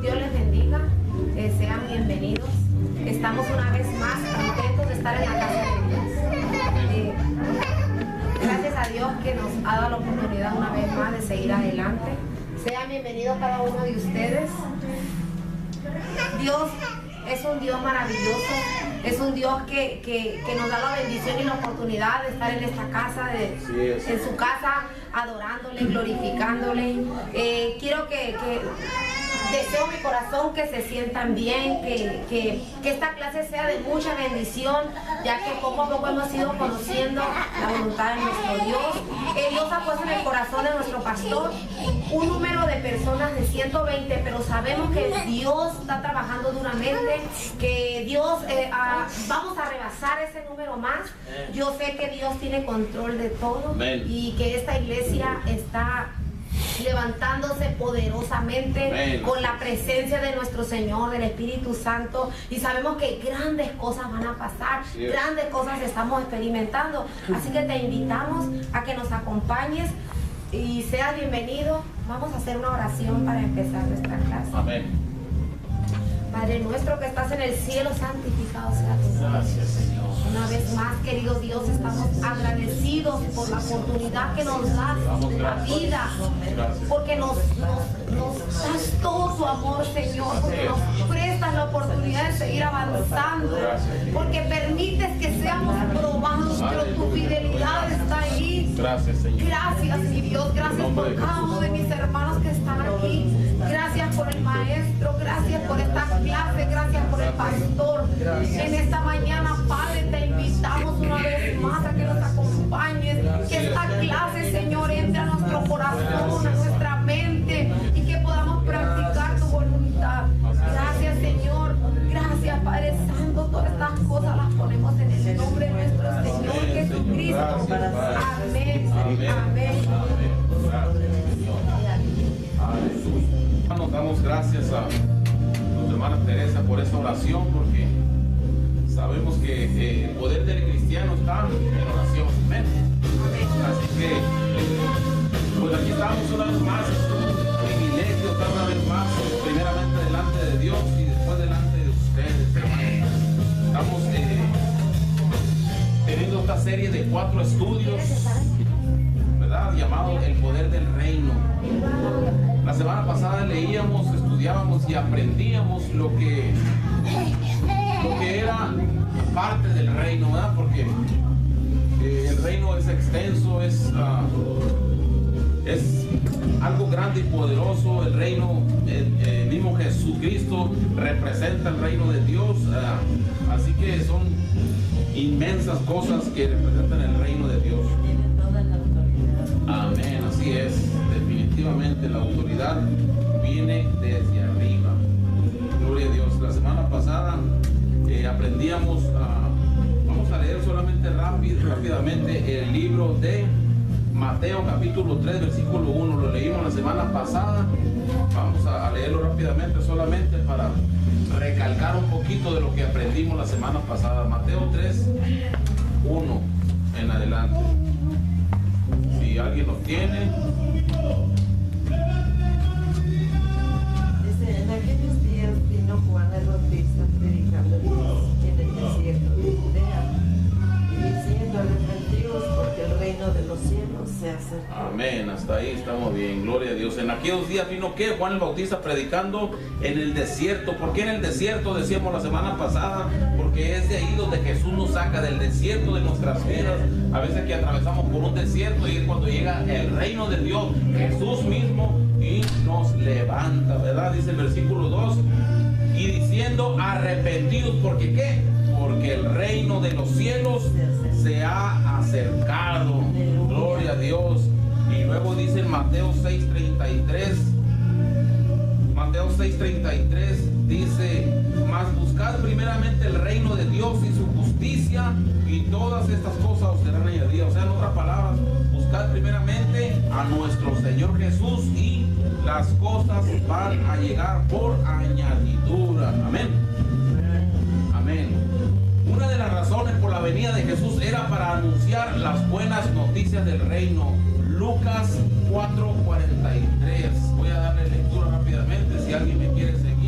Dios les bendiga, sean bienvenidos. Estamos una vez más contentos de estar en la casa de Dios. Gracias a Dios que nos ha dado la oportunidad una vez más de seguir adelante. Sean bienvenidos cada uno de ustedes. Dios es un Dios maravilloso, es un Dios que nos da la bendición y la oportunidad de estar en esta casa, en su casa, adorándole, glorificándole. Quiero que deseo mi corazón que se sientan bien, que esta clase sea de mucha bendición, ya que poco a poco hemos ido conociendo la voluntad de nuestro Dios. Dios ha puesto en el corazón de nuestro pastor un número de personas de 120, pero sabemos que Dios está trabajando duramente, que Dios, vamos a rebasar ese número más. Yo sé que Dios tiene control de todo y que esta iglesia está levantándose poderosamente con la presencia de nuestro Señor, del Espíritu Santo, y sabemos que grandes cosas van a pasar, grandes cosas estamos experimentando, así que te invitamos a que nos acompañes y seas bienvenido. Vamos a hacer una oración para empezar nuestra clase. Amén. Padre nuestro que estás en el cielo, santificado sea tu nombre. Gracias, Señor. Una vez más, querido Dios, estamos agradecidos por la oportunidad que nos das de la vida, porque nos das todo tu amor, Señor, porque nos prestas la oportunidad de seguir avanzando, porque permites que seamos probados, pero tu fidelidad está ahí. Gracias, Señor. Gracias, mi Dios, gracias por cada uno de mis hermanos que están aquí. Gracias por el maestro, gracias por esta clase, gracias por el pastor. En esta mañana, Padre, te invitamos una vez más a que nos acompañes, que esta clase, Señor, entre a nuestro corazón, a nuestra mente y que podamos practicar tu voluntad. Gracias, Señor. Gracias, Padre Santo. Todas estas cosas las ponemos en el nombre de nuestro Señor Jesucristo. Amén. Amén. Nos damos gracias a nuestra hermana Teresa por esa oración, porque sabemos que el poder del cristiano está en oración. Amén. Así que, pues aquí estamos una vez más. Es un privilegio estar una vez más, primeramente delante de Dios y después delante de ustedes, hermanos. Estamos teniendo esta serie de 4 estudios, ¿verdad? Llamado El Poder del Reino. La semana pasada leíamos, estudiábamos y aprendíamos lo que era parte del reino, ¿verdad? Porque el reino es extenso, es algo grande y poderoso. El reino, el mismo Jesucristo representa el reino de Dios, así que son inmensas cosas que representan el reino de Dios. Amén, así es. Definitivamente la autoridad viene desde arriba. Gloria a Dios. La semana pasada aprendíamos, vamos a leer solamente rápidamente el libro de Mateo capítulo 3 versículo 1. Lo leímos la semana pasada. Vamos a leerlo rápidamente solamente para recalcar un poquito de lo que aprendimos la semana pasada. Mateo 3, 1 en adelante. Si alguien lo tiene. Dice, en aquellos días vino Juan el Bautista predicando en el desierto de Judea y diciendo: arrepentidos, porque el reino de los cielos se acerca. Amén, hasta ahí estamos bien, gloria a Dios. En aquellos días vino ¿qué? Juan el Bautista predicando en el desierto. ¿Por qué en el desierto? Decíamos la semana pasada, porque es de ahí donde Jesús nos saca, del desierto de nuestras vidas. A veces que atravesamos por un desierto y es cuando llega el reino de Dios, Jesús mismo, y nos levanta, ¿verdad? Dice el versículo 2, y diciendo: arrepentidos, ¿porque qué? Porque el reino de los cielos se ha acercado. Gloria a Dios. Y luego dice en Mateo 6:33, Mateo 6:33 dice: mas buscad primeramente el reino de Dios y su justicia, y todas estas cosas os serán añadidas. O sea, en otras palabras, buscad primeramente a nuestro Señor Jesús y las cosas van a llegar por añadidura. Amén. Amén. Una de las razones por la venida de Jesús era para anunciar las buenas noticias del reino. Lucas 4:43. Voy a darle lectura rápidamente si alguien me quiere seguir.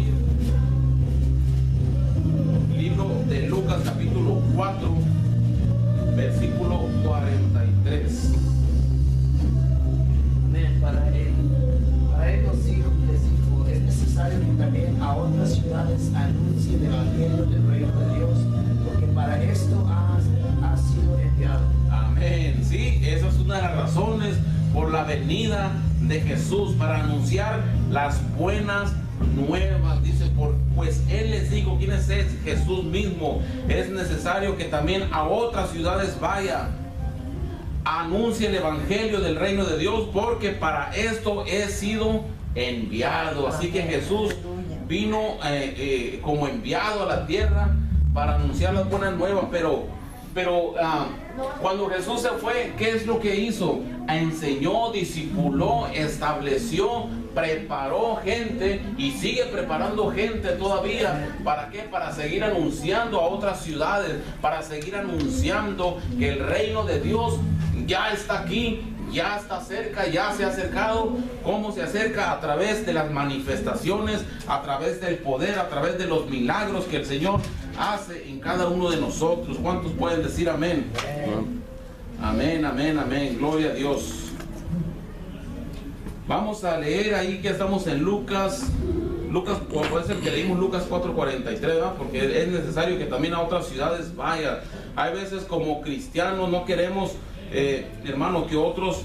venida de Jesús, para anunciar las buenas nuevas. Dice, pues Él les dijo, ¿quién es Él? Jesús mismo. Es necesario que también a otras ciudades vaya, anuncie el evangelio del reino de Dios, porque para esto he sido enviado. Así que Jesús vino como enviado a la tierra para anunciar las buenas nuevas. Pero cuando Jesús se fue, ¿qué es lo que hizo? Enseñó, discipuló, estableció, preparó gente y sigue preparando gente todavía. ¿Para qué? Para seguir anunciando a otras ciudades, para seguir anunciando que el reino de Dios ya está aquí, ya está cerca, ya se ha acercado. ¿Cómo se acerca? A través de las manifestaciones, a través del poder, a través de los milagros que el Señor hace en cada uno de nosotros. ¿Cuántos pueden decir amén? Amén, amén, amén. Gloria a Dios. Vamos a leer ahí que estamos en Lucas, puede ser que leímos Lucas 4:43, ¿verdad? Porque es necesario que también a otras ciudades vaya. Hay veces como cristianos no queremos, hermano, que otros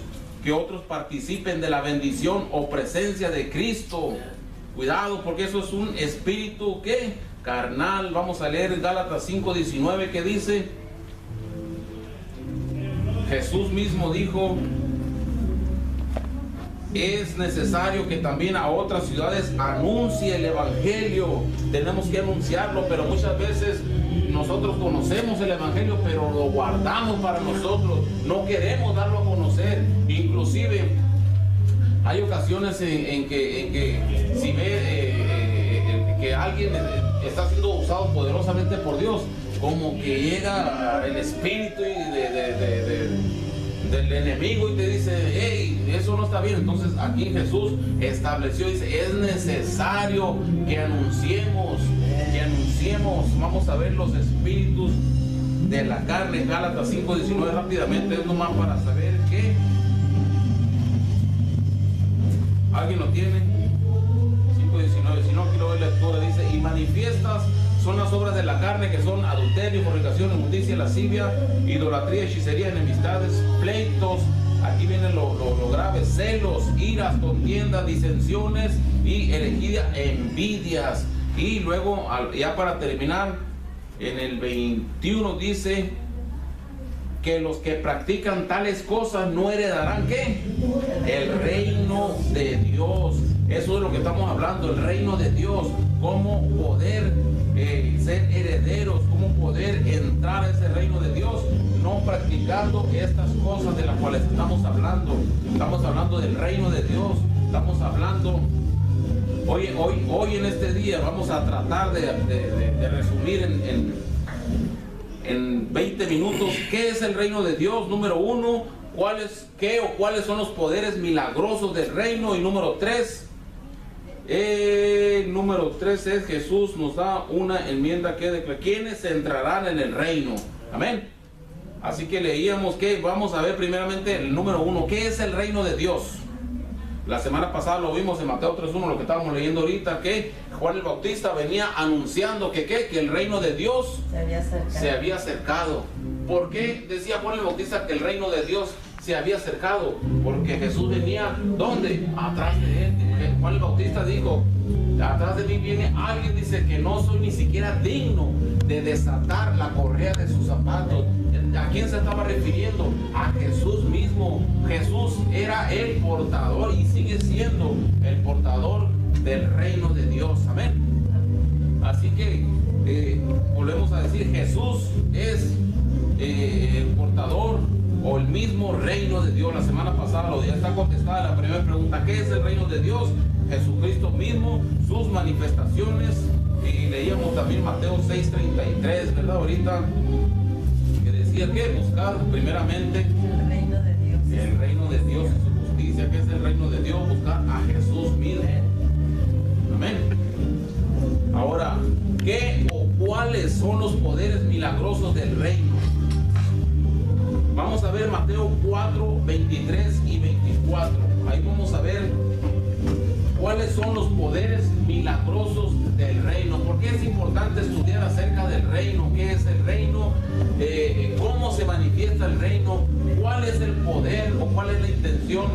participen de la bendición o presencia de Cristo. Cuidado, porque eso es un espíritu que carnal. Vamos a leer Gálatas 5:19, que dice: Jesús mismo dijo, es necesario que también a otras ciudades anuncie el evangelio. Tenemos que anunciarlo, pero muchas veces nosotros conocemos el evangelio, pero lo guardamos para nosotros, no queremos darlo a conocer. Inclusive hay ocasiones en que si ve que alguien está siendo usado poderosamente por Dios, como que llega el espíritu del enemigo y te dice, hey, eso no está bien. Entonces aquí Jesús estableció, dice, es necesario que anunciemos. Vamos a ver los espíritus de la carne. Gálatas 5:19 rápidamente, es nomás para saber que alguien lo tiene. 5:19, si no, quiero ver la lectura. Dice, y manifiestas son las obras de la carne, que son adulterio, fornicación, inmundicia, lascivia, idolatría, hechicería, enemistades, pleitos. Aquí viene lo grave: celos, iras, contiendas, disensiones y herejía, envidias. Y luego, ya para terminar, en el 21 dice que los que practican tales cosas no heredarán, ¿qué? El reino de Dios. Eso es lo que estamos hablando, el reino de Dios. Cómo poder ser herederos, cómo poder entrar a ese reino de Dios, no practicando estas cosas de las cuales estamos hablando. Estamos hablando del reino de Dios. Estamos hablando hoy en este día. Vamos a tratar de resumir en 20 minutos qué es el reino de Dios. Número 1, cuáles son los poderes milagrosos del reino. Y número 3, es Jesús nos da una enmienda que declara quiénes entrarán en el reino. Amén. Así que leíamos que vamos a ver primeramente el número 1, ¿qué es el reino de Dios? La semana pasada lo vimos en Mateo 3:1, lo que estábamos leyendo ahorita, que Juan el Bautista venía anunciando que el reino de Dios se había acercado. ¿Por qué decía Juan el Bautista que el reino de Dios se había acercado? Porque Jesús venía, ¿dónde? Atrás de él. Juan el Bautista dijo, atrás de mí viene alguien, dice, que no soy ni siquiera digno de desatar la correa de sus zapatos. ¿A quién se estaba refiriendo? A Jesús mismo. Jesús era el portador y sigue siendo el portador del reino de Dios. Amén. Así que volvemos a decir, Jesús es el portador o el mismo reino de Dios. La semana pasada ya está contestada la primera pregunta: ¿qué es el reino de Dios? Jesucristo mismo, sus manifestaciones. Y leíamos también Mateo 6:33, ¿verdad? Ahorita, que decía que buscar primeramente el reino de Dios. El reino de Dios y su justicia. ¿Qué es el reino de Dios? Buscar a Jesús mismo. Amén. Ahora, ¿qué o cuáles son los poderes milagrosos del reino? Vamos a ver Mateo 4:23 y 24. Ahí vamos a ver cuáles son los poderes milagrosos del reino. ¿Por qué es importante estudiar acerca del reino? ¿Qué es el reino? ¿Cómo se manifiesta el reino? ¿Cuál es el poder o cuál es la intención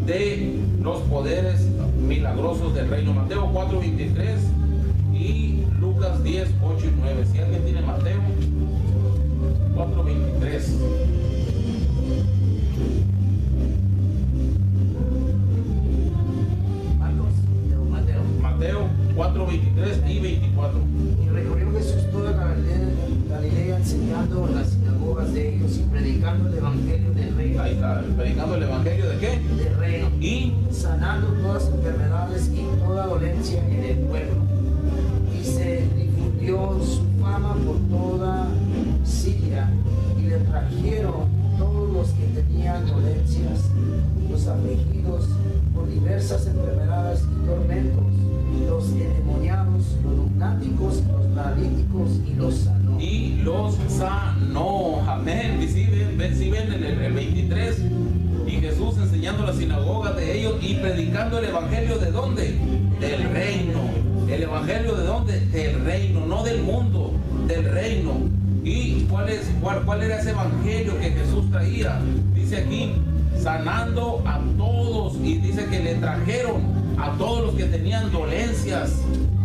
de los poderes milagrosos del reino? Mateo 4:23 y Lucas 10:8 y 9. Si alguien tiene Mateo 4:23. Mateo 4:23 y 24. Y recorrió Jesús toda Galilea enseñando en las sinagogas de ellos y predicando el evangelio del reino. Ahí está, predicando el evangelio de qué? Del reino. Y sanando todas enfermedades y toda dolencia en el pueblo. Y se difundió su fama por toda Siria y le trajeron todos los que tenían dolencias, los afligidos por diversas enfermedades y tormentos, los endemoniados, los lunáticos, los paralíticos, y los sanó. Y los sanó. Amén. Y si ven el 23, y Jesús enseñando en la sinagoga de ellos y predicando el evangelio ¿de dónde? Del reino. ¿El evangelio de dónde? Del reino, no del mundo, del reino. ¿Y cuál era ese evangelio que Jesús traía? Dice aquí, sanando a todos, y dice que le trajeron a todos los que tenían dolencias.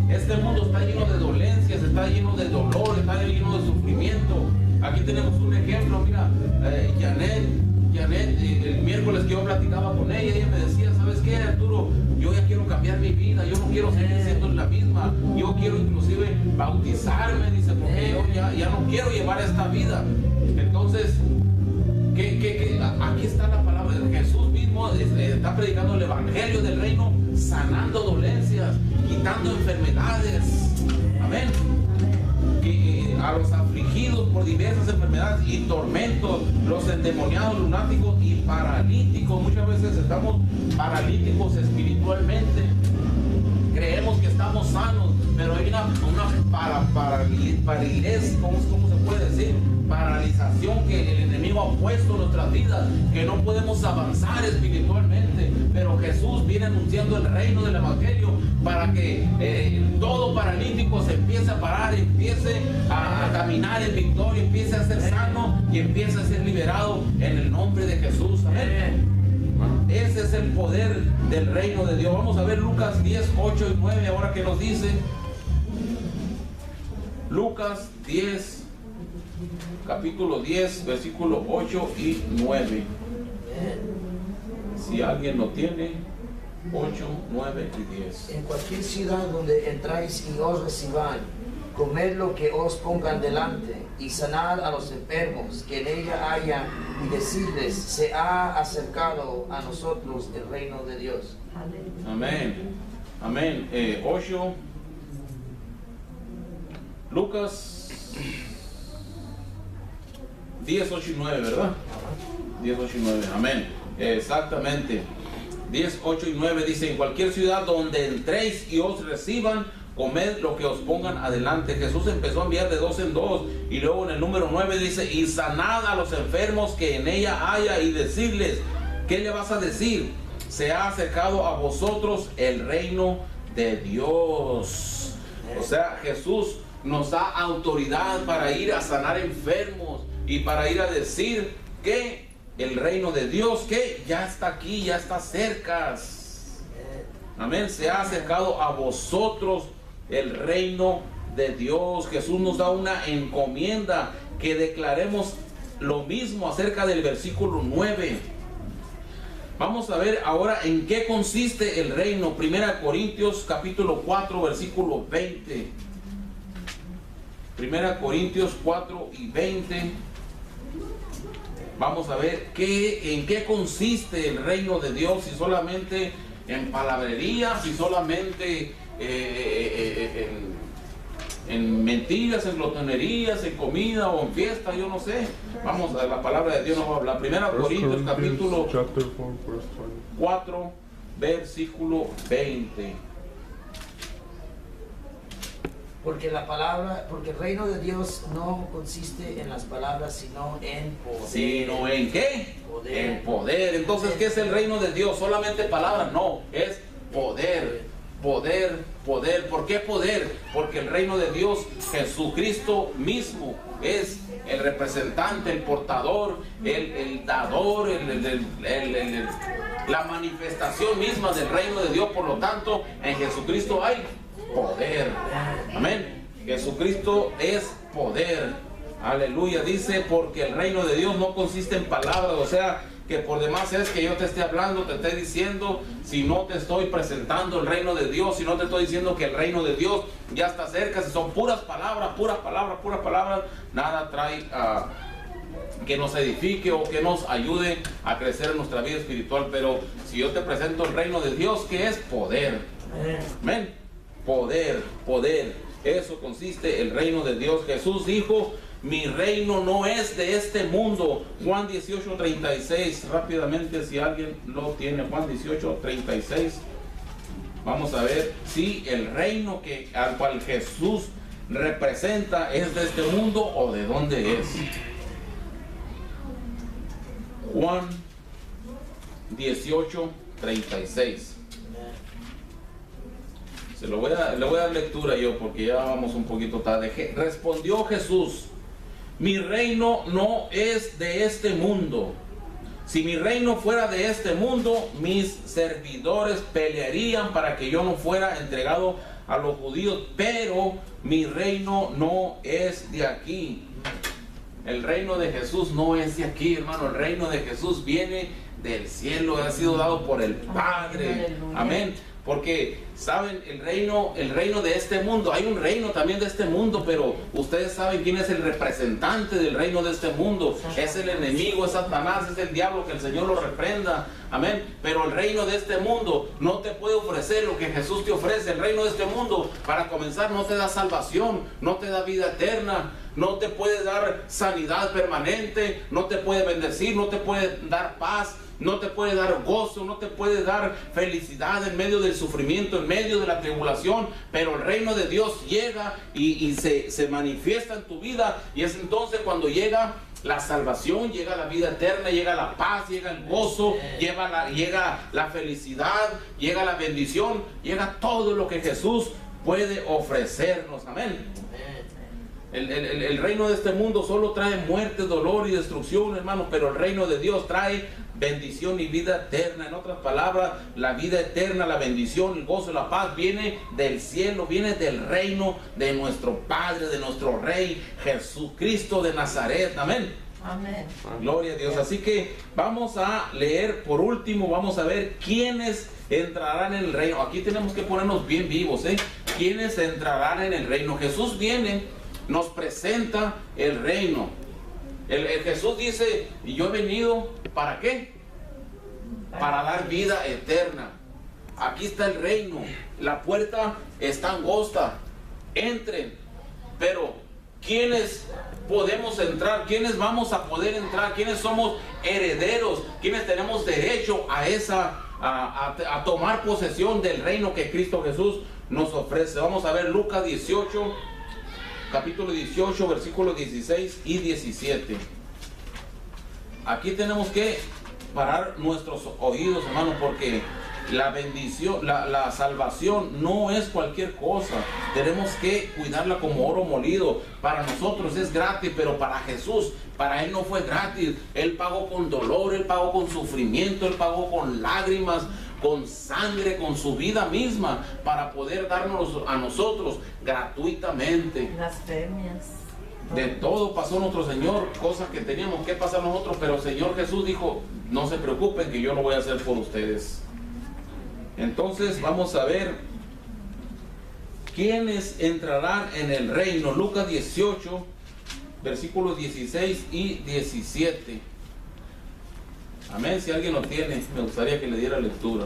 Este mundo está lleno de dolencias, está lleno de dolor, está lleno de sufrimiento. Aquí tenemos un ejemplo, mira, Janet, el miércoles que yo platicaba con ella me decía, ¿sabes qué, Arturo? Yo ya quiero cambiar mi vida, yo no quiero seguir siendo la misma, yo quiero inclusive bautizarme, dice, porque yo ya no quiero llevar esta vida. Entonces, aquí está la palabra de Jesús mismo, está predicando el evangelio del reino, sanando dolencias, quitando enfermedades. Amén. A los afligidos por diversas enfermedades y tormentos, los endemoniados, lunáticos y paralíticos. Muchas veces estamos paralíticos espiritualmente, creemos que estamos sanos, pero hay una paralidez, ¿cómo se puede decir? Paralización que el enemigo ha puesto en nuestras vidas, que no podemos avanzar espiritualmente. Pero Jesús viene anunciando el reino del evangelio para que todo paralítico se empiece a parar, empiece a caminar en victoria, empiece a ser sano y empiece a ser liberado en el nombre de Jesús. Amén. Ese es el poder del reino de Dios. Vamos a ver Lucas 10:8 y 9 ahora que nos dice. Lucas 10, capítulo 10, versículo 8 y 9. Si alguien lo tiene, 8, 9 y 10. En cualquier ciudad donde entráis y os reciban, comed lo que os pongan delante, y sanad a los enfermos que en ella haya, y decirles, se ha acercado a nosotros el reino de Dios. Amén. Amén. 8. Lucas 10, 8 y 9, ¿verdad? 10, 8 y 9. Amén. Exactamente. 10, 8 y 9 dice, en cualquier ciudad donde entréis y os reciban, comed lo que os pongan adelante. Jesús empezó a enviar de dos en dos, y luego en el número 9 dice, y sanad a los enfermos que en ella haya, y decirles, ¿qué le vas a decir? Se ha acercado a vosotros el reino de Dios. O sea, Jesús nos da autoridad para ir a sanar enfermos y para ir a decir que el reino de Dios, que ya está aquí, ya está cerca. Amén. Se ha acercado a vosotros el reino de Dios. Jesús nos da una encomienda que declaremos lo mismo acerca del versículo 9. Vamos a ver ahora en qué consiste el reino. 1 Corintios capítulo 4 versículo 20. 1 Corintios 4 y 20. Vamos a ver en qué consiste el reino de Dios, si solamente en palabrería, si solamente en mentiras, en glotonerías, en comida o en fiesta, yo no sé. Vamos a la palabra de Dios, nos va a hablar. 1 Corintios capítulo 4 versículo 20. Porque el reino de Dios no consiste en las palabras, sino en poder. ¿Sino en qué? Poder. En poder. Entonces, ¿qué es el reino de Dios? ¿Solamente palabras? No, es poder, poder, poder. ¿Por qué poder? Porque el reino de Dios, Jesucristo mismo, es el representante, el portador, el dador, la manifestación misma del reino de Dios. Por lo tanto, en Jesucristo hay poder. Amén. Jesucristo es poder. Aleluya. Dice, porque el reino de Dios no consiste en palabras, o sea, que por demás es que yo te esté hablando, te esté diciendo, si no te estoy presentando el reino de Dios, si no te estoy diciendo que el reino de Dios ya está cerca, si son puras palabras, nada trae que nos edifique o que nos ayude a crecer en nuestra vida espiritual. Pero si yo te presento el reino de Dios, que es poder. Amén. Poder, poder. Eso consiste el reino de Dios. Jesús dijo, mi reino no es de este mundo. Juan 18:36, rápidamente, si alguien lo tiene. Juan 18:36. Vamos a ver si el reino al cual Jesús representa es de este mundo o de dónde es. Juan 18:36. Le voy a dar lectura yo porque ya vamos un poquito tarde. Respondió Jesús, mi reino no es de este mundo. Si mi reino fuera de este mundo, mis servidores pelearían para que yo no fuera entregado a los judíos, pero mi reino no es de aquí. El reino de Jesús no es de aquí, hermano. El reino de Jesús viene del cielo, ha sido dado por el Padre. Amén. Porque, ¿saben? El reino de este mundo, hay un reino también de este mundo, pero ustedes saben quién es el representante del reino de este mundo. Es el enemigo, es Satanás, es el diablo, que el Señor lo reprenda. Amén. Pero el reino de este mundo no te puede ofrecer lo que Jesús te ofrece. El reino de este mundo, para comenzar, no te da salvación, no te da vida eterna, no te puede dar sanidad permanente, no te puede bendecir, no te puede dar paz, no te puede dar gozo, no te puede dar felicidad en medio del sufrimiento, en medio de la tribulación. Pero el reino de Dios llega y se manifiesta en tu vida, y es entonces cuando llega la salvación, llega la vida eterna, llega la paz, llega el gozo, llega la felicidad, llega la bendición, llega todo lo que Jesús puede ofrecernos. Amén. El reino de este mundo solo trae muerte, dolor y destrucción, hermano, pero el reino de Dios trae bendición y vida eterna. En otras palabras, la vida eterna, la bendición, el gozo, la paz viene del cielo, viene del reino de nuestro Padre, de nuestro Rey Jesucristo de Nazaret. Amén. Amén. Gloria a Dios. Así que vamos a leer por último, vamos a ver quiénes entrarán en el reino. Aquí tenemos que ponernos bien vivos, ¿Quiénes entrarán en el reino? Jesús viene, nos presenta el reino. El Jesús dice, y yo he venido, ¿para qué? Para dar vida eterna. Aquí está el reino. La puerta está angosta. Entren. Pero, ¿quiénes podemos entrar? ¿Quiénes vamos a poder entrar? ¿Quiénes somos herederos? ¿Quiénes tenemos derecho a tomar posesión del reino que Cristo Jesús nos ofrece? Vamos a ver Lucas 18, capítulo 18, versículos 16 y 17. Aquí tenemos que parar nuestros oídos, hermanos, porque la bendición, la salvación no es cualquier cosa. Tenemos que cuidarla como oro molido. Para nosotros es gratis, pero para Jesús, para Él no fue gratis. Él pagó con dolor, Él pagó con sufrimiento, Él pagó con lágrimas, con sangre, con su vida misma, para poder darnos a nosotros gratuitamente. Blasfemias. De todo pasó nuestro Señor, cosas que teníamos que pasar nosotros, pero el Señor Jesús dijo, no se preocupen que yo lo voy a hacer por ustedes. Entonces vamos a ver quiénes entrarán en el reino. Lucas 18, versículos 16 y 17. Amén. Si alguien lo tiene, me gustaría que le diera lectura.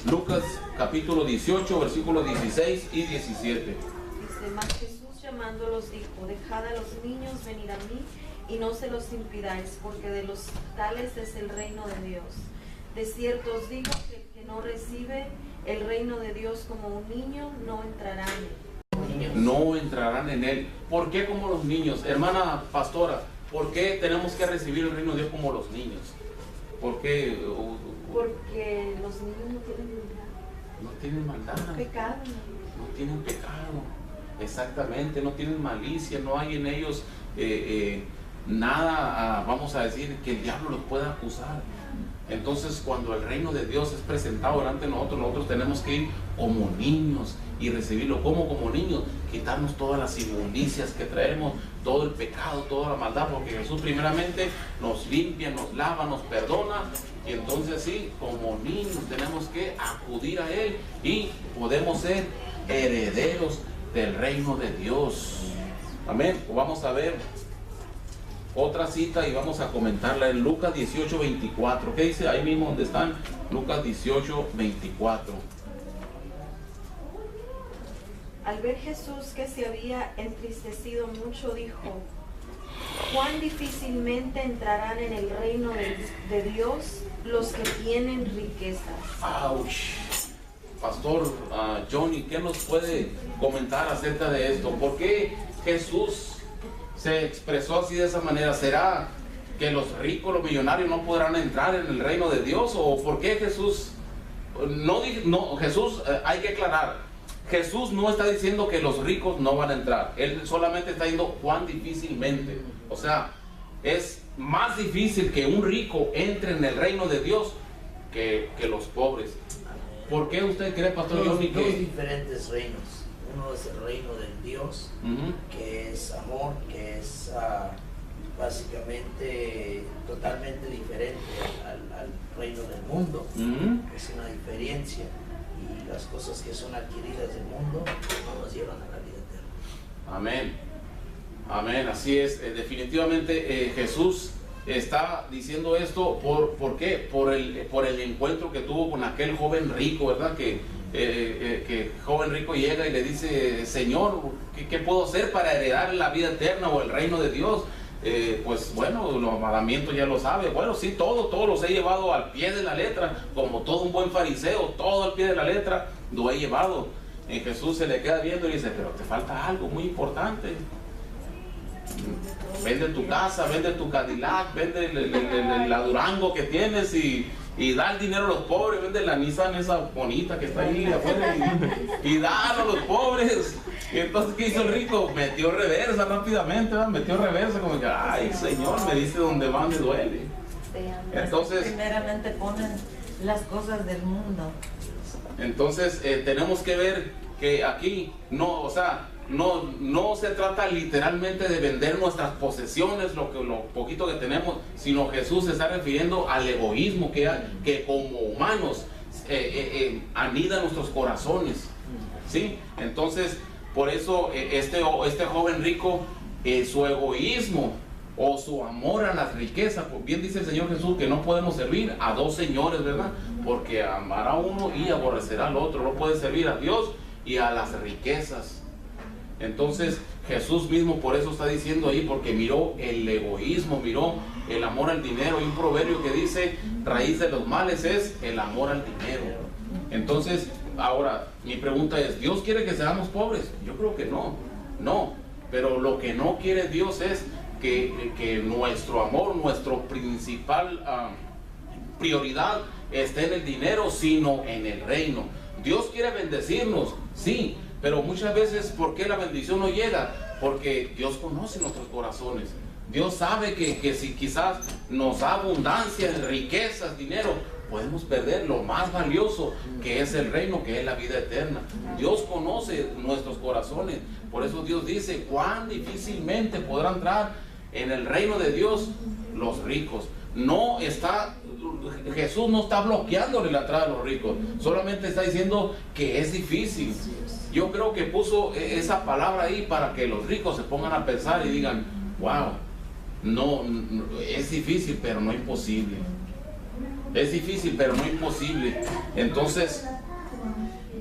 Lucas capítulo 18, versículos 16 y 17. Dice, mas Jesús llamándolos dijo, dejad a los niños venir a mí y no se los impidáis, porque de los tales es el reino de Dios. De cierto os digo que el que no recibe el reino de Dios como un niño, no entrará en él. No entrarán en él. ¿Por qué como los niños? Hermana pastora, ¿por qué tenemos que recibir el reino de Dios como los niños? ¿Por qué Porque los niños no tienen maldad. No tienen maldad. Pecado. No tienen pecado. Exactamente, no tienen malicia, no hay en ellos nada, vamos a decir, que el diablo los pueda acusar. Entonces, cuando el reino de Dios es presentado delante de nosotros, nosotros tenemos que ir como niños y recibirlo como niños, quitarnos todas las inmundicias que traemos, todo el pecado, toda la maldad, porque Jesús primeramente nos limpia, nos lava, nos perdona, y entonces sí, como niños tenemos que acudir a Él y podemos ser herederos del reino de Dios. Amén. Vamos a ver otra cita y vamos a comentarla en Lucas 18:24. ¿Qué dice ahí mismo donde están? Lucas 18:24. Al ver Jesús que se había entristecido mucho, dijo: cuán difícilmente entrarán en el reino de Dios los que tienen riquezas. ¡Auch! Pastor Johnny, ¿qué nos puede comentar acerca de esto? ¿Por qué Jesús se expresó así de esa manera? ¿Será que los ricos, los millonarios no podrán entrar en el reino de Dios? ¿O por qué Jesús Jesús, hay que aclarar, Jesús no está diciendo que los ricos no van a entrar. Él solamente está diciendo cuán difícilmente. O sea, es más difícil que un rico entre en el reino de Dios que los pobres. ¿Por qué usted cree, Pastor Johnny, que dos diferentes reinos? Uno es el reino del Dios, que es amor, que es básicamente totalmente diferente al reino del mundo. Es una diferencia, y las cosas que son adquiridas del mundo no nos llevan a la vida eterna. Amén, amén, así es. Definitivamente Jesús está diciendo esto ¿por qué? Por el encuentro que tuvo con aquel joven rico, ¿verdad? Que joven rico llega y le dice: Señor, ¿qué puedo hacer para heredar la vida eterna o el reino de Dios? Pues bueno, los mandamientos ya lo sabe. Bueno, sí, todos los he llevado al pie de la letra, como todo un buen fariseo, todo al pie de la letra lo he llevado. Y Jesús se le queda viendo y dice: pero te falta algo muy importante. Vende tu casa, vende tu Cadillac, vende la Durango que tienes y da el dinero a los pobres, vende la Nissan esa bonita que está ahí afuera y dalo a los pobres. Y entonces, ¿qué hizo el rico? Metió reversa rápidamente, ¿verdad? Metió reversa como que: ay, Señor, me dice donde va me duele. Entonces, primeramente ponen las cosas del mundo. Entonces, tenemos que ver que aquí no se trata literalmente de vender nuestras posesiones, lo poquito que tenemos, sino Jesús se está refiriendo al egoísmo que como humanos anida en nuestros corazones, ¿sí? Entonces, por eso este joven rico, su egoísmo o su amor a las riquezas, pues bien dice el Señor Jesús que no podemos servir a dos señores, ¿verdad? Porque amará a uno y aborrecerá al otro. No puede servir a Dios y a las riquezas. Entonces Jesús mismo por eso está diciendo ahí, porque miró el egoísmo, miró el amor al dinero. Hay un proverbio que dice: raíz de los males es el amor al dinero. Entonces, ahora mi pregunta es: ¿Dios quiere que seamos pobres? Yo creo que no, pero lo que no quiere Dios es que nuestro amor, nuestro principal prioridad esté en el dinero, sino en el reino. Dios quiere bendecirnos, sí, pero muchas veces, ¿por qué la bendición no llega? Porque Dios conoce nuestros corazones. Dios sabe que si quizás nos da abundancia, riquezas, dinero, podemos perder lo más valioso, que es el reino, que es la vida eterna. Dios conoce nuestros corazones. Por eso Dios dice: cuán difícilmente podrán entrar en el reino de Dios los ricos. Jesús no está bloqueándole la entrada a los ricos, solamente está diciendo que es difícil. Yo creo que puso esa palabra ahí para que los ricos se pongan a pensar y digan: wow, no, es difícil, pero no imposible. Es difícil, pero no imposible. Entonces,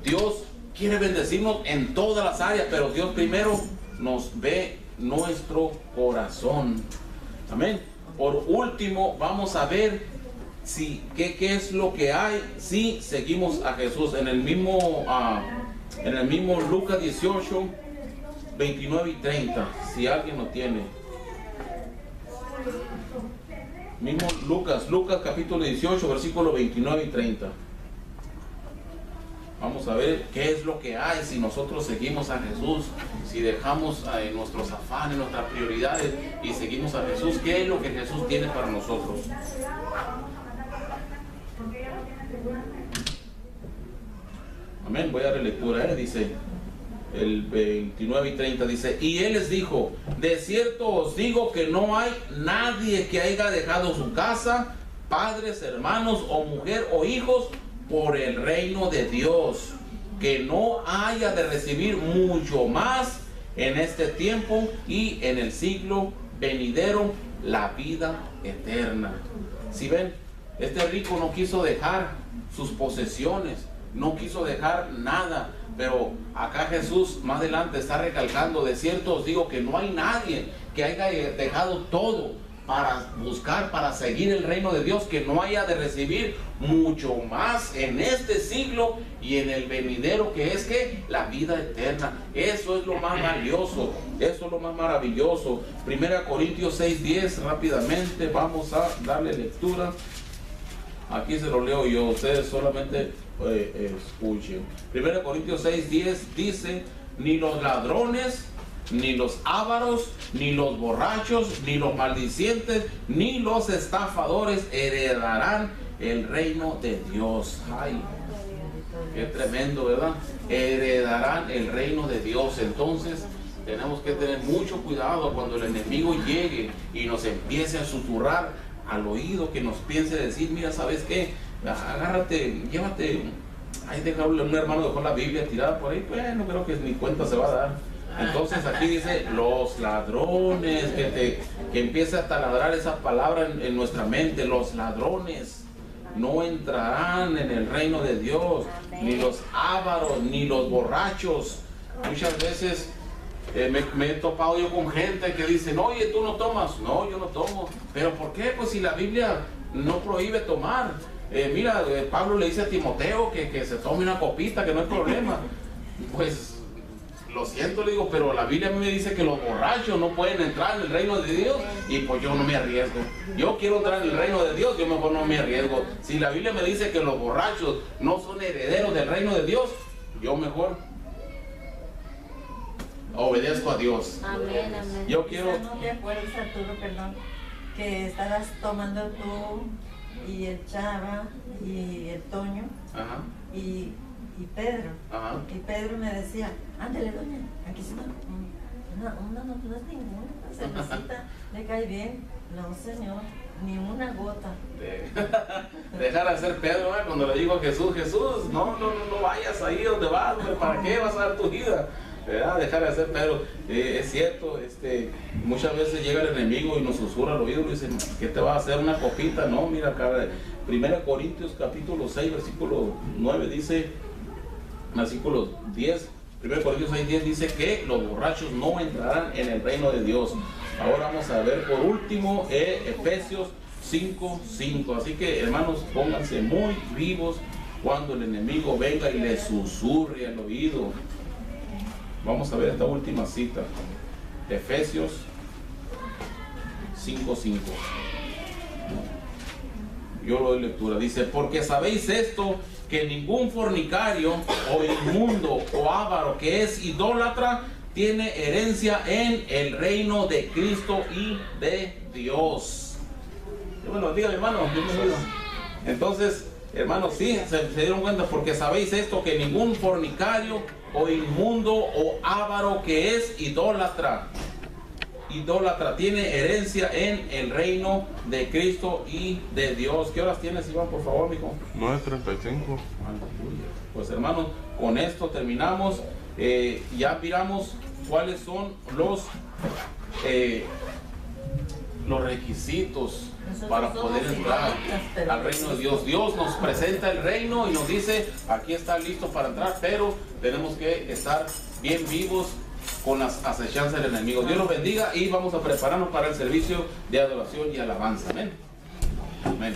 Dios quiere bendecirnos en todas las áreas, pero Dios primero nos ve nuestro corazón. Amén. Por último, vamos a ver qué es lo que hay si seguimos a Jesús. En el mismo Lucas 18, 29 y 30, si alguien lo tiene. Mismo Lucas capítulo 18, versículo 29 y 30. Vamos a ver qué es lo que hay si nosotros seguimos a Jesús, si dejamos nuestros afanes, nuestras prioridades y seguimos a Jesús. ¿Qué es lo que Jesús tiene para nosotros? Amén. Voy a dar lectura. Dice el 29 y 30, dice: y él les dijo, de cierto os digo que no hay nadie que haya dejado su casa, padres, hermanos o mujer o hijos por el reino de Dios, que no haya de recibir mucho más en este tiempo y en el siglo venidero la vida eterna. Si ven, este rico no quiso dejar sus posesiones, no quiso dejar nada, pero acá Jesús más adelante está recalcando: de cierto os digo que no hay nadie que haya dejado todo para buscar, para seguir el reino de Dios, que no haya de recibir mucho más en este siglo y en el venidero, que es que la vida eterna. Eso es lo más valioso, eso es lo más maravilloso. 1 Corintios 6:10, rápidamente vamos a darle lectura. Aquí se lo leo yo, ustedes solamente escuchen. 1 Corintios 6:10 dice: ni los ladrones, ni los ávaros, ni los borrachos, ni los maldicientes, ni los estafadores heredarán el reino de Dios. Ay, qué tremendo, ¿verdad? Heredarán el reino de Dios. Entonces tenemos que tener mucho cuidado cuando el enemigo llegue y nos empiece a susurrar al oído, que nos piense decir: mira, ¿sabes qué? Agárrate, llévate. Ahí un hermano dejó la Biblia tirada por ahí. Bueno, creo que ni cuenta se va a dar. Entonces aquí dice: los ladrones, que empiece a taladrar esa palabra en nuestra mente. Los ladrones no entrarán en el reino de Dios, ni los ávaros, ni los borrachos. Muchas veces me he topado yo con gente que dicen: oye, ¿tú no tomas? No, yo no tomo. ¿Pero por qué? Pues si la Biblia no prohíbe tomar. Mira, Pablo le dice a Timoteo que se tome una copita, que no hay problema. Pues lo siento, le digo, pero la Biblia a mí me dice que los borrachos no pueden entrar en el reino de Dios, y pues yo no me arriesgo. Yo quiero entrar en el reino de Dios, yo mejor no me arriesgo. Si la Biblia me dice que los borrachos no son herederos del reino de Dios, yo mejor obedezco a Dios. Amén, amén. Yo quiero... ¿No te acuerdas, Arturo, perdón, que estabas tomando tú y el Chava y el Toño? Ajá. Y Pedro. Ajá. Y Pedro me decía: ándale, doña, aquí sí no es ninguna cervecita, le cae bien. No, señor, ni una gota. Dejar de ser Pedro, ¿eh? Cuando le digo a Jesús: Jesús, no vayas ahí donde vas, ¿para qué vas a dar tu vida? ¿Verdad? Dejar de ser Pedro. Es cierto, muchas veces llega el enemigo y nos susurra al oído y dice: ¿qué te va a hacer, una copita? No, mira acá, 1 Corintios capítulo 6, versículo 9 dice, versículo 10, 1 Corintios 6:10 dice que los borrachos no entrarán en el reino de Dios. Ahora vamos a ver por último Efesios 5:5. Así que, hermanos, pónganse muy vivos cuando el enemigo venga y les susurre al oído. Vamos a ver esta última cita. Efesios 5:5. Yo lo doy lectura. Dice: porque sabéis esto, que ningún fornicario o inmundo o avaro que es idólatra tiene herencia en el reino de Cristo y de Dios. Dios me lo diga, hermano. Entonces, hermanos, sí, se dieron cuenta: porque sabéis esto, que ningún fornicario o inmundo o avaro que es idólatra tiene herencia en el reino de Cristo y de Dios. ¿Qué horas tienes, Iván, por favor, mijo? 9:35. Pues, hermanos, con esto terminamos. Ya miramos cuáles son los requisitos para poder entrar al reino de Dios. Dios nos presenta el reino y nos dice: aquí está listo para entrar, pero tenemos que estar bien vivos con las acechanzas del enemigo. Dios los bendiga y vamos a prepararnos para el servicio de adoración y alabanza. Amén. Amén.